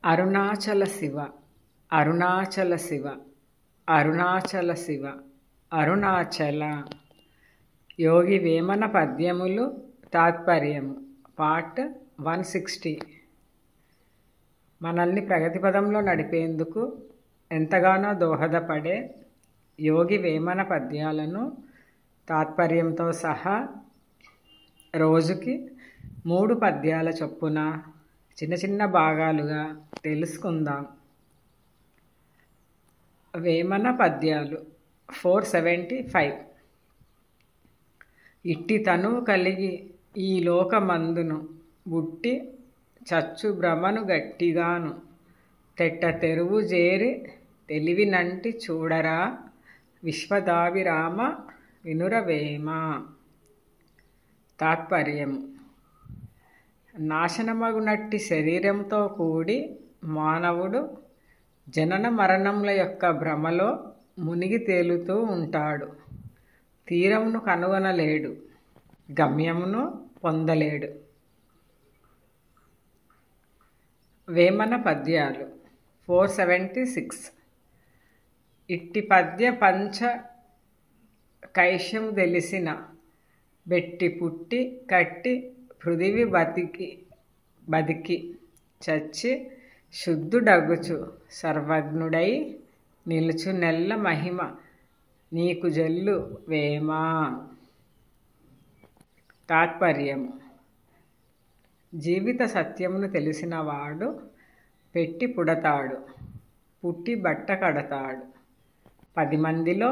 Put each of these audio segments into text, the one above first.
అరుణాచల శివ అరుణాచల శివ అరుణాచల శివ అరుణాచల. యోగి వేమన పద్యములు తాత్పర్యము పార్ట్ 160. మనల్ని ప్రగతి పదంలో నడిపేందుకు ఎంతగానో దోహదపడే యోగి వేమన పద్యాలను తాత్పర్యంతో సహా రోజుకి 3 పద్యాల చొప్పున చిన్న చిన్న భాగాలుగా తెలుసుకుందాం. వేమన పద్యాలు 475. ఇట్టి తనువు కలిగి ఈ లోకమందును బుట్టి చచ్చు భ్రమను గట్టిగాను తెట్ట తెరువు జేరి తెలివినంటి చూడరా విశ్వదాభిరామ వినురవేమ. తాత్పర్యము: నాశనమగునట్టి శరీరంతో కూడి మానవుడు జనన మరణముల యొక్క భ్రమలో మునిగి తేలుతూ ఉంటాడు. తీరమును కనుగొనలేడు, గమ్యమును పొందలేడు. వేమన పద్యాలు 476. ఇట్టి పద్య పంచ కైశ్యము తెలిసిన బెట్టి పుట్టి కట్టి పృథివి బతికి చచ్చి శుద్ధుడగుచు సర్వజ్ఞుడై నిలుచు నెల్ల మహిమ నీకు జల్లు వేమా. తాత్పర్యము: జీవిత సత్యమును తెలిసినవాడు పెట్టి పుడతాడు, పుట్టి బట్ట కడతాడు, 10 మందిలో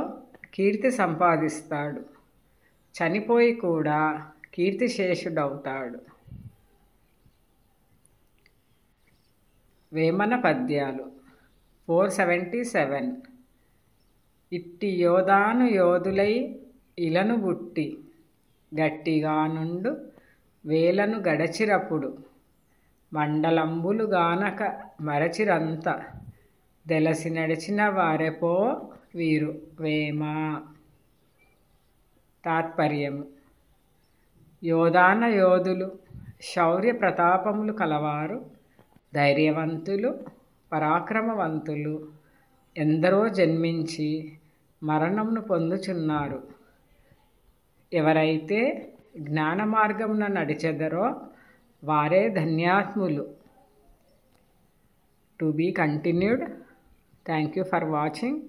కీర్తి సంపాదిస్తాడు, చనిపోయి కూడా కీర్తిశేషుడవుతాడు. వేమన పద్యాలు 477. ఇట్టి యోధాను యోధులై ఇలను బుట్టి గట్టిగా నుండు వేలను గడచిరపుడు మండలంబులు గానక మరచిరంత దెలసి నడిచిన వారెపో వీరు వేమా. తాత్పర్యము: యోధాన యోధులు శౌర్య ప్రతాపములు కలవారు, ధైర్యవంతులు, పరాక్రమవంతులు ఎందరో జన్మించి మరణమును పొందుచున్నారు. ఎవరైతే జ్ఞాన మార్గమున నడిచెదరో వారే ధన్యాత్ములు. To be continued. Thank you for watching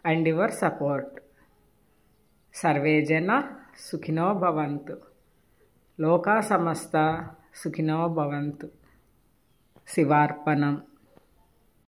and your support. సర్వే జన సుఖినో భవంతు. లోకా సమస్త సుఖినో భవంతు. శివార్పణం.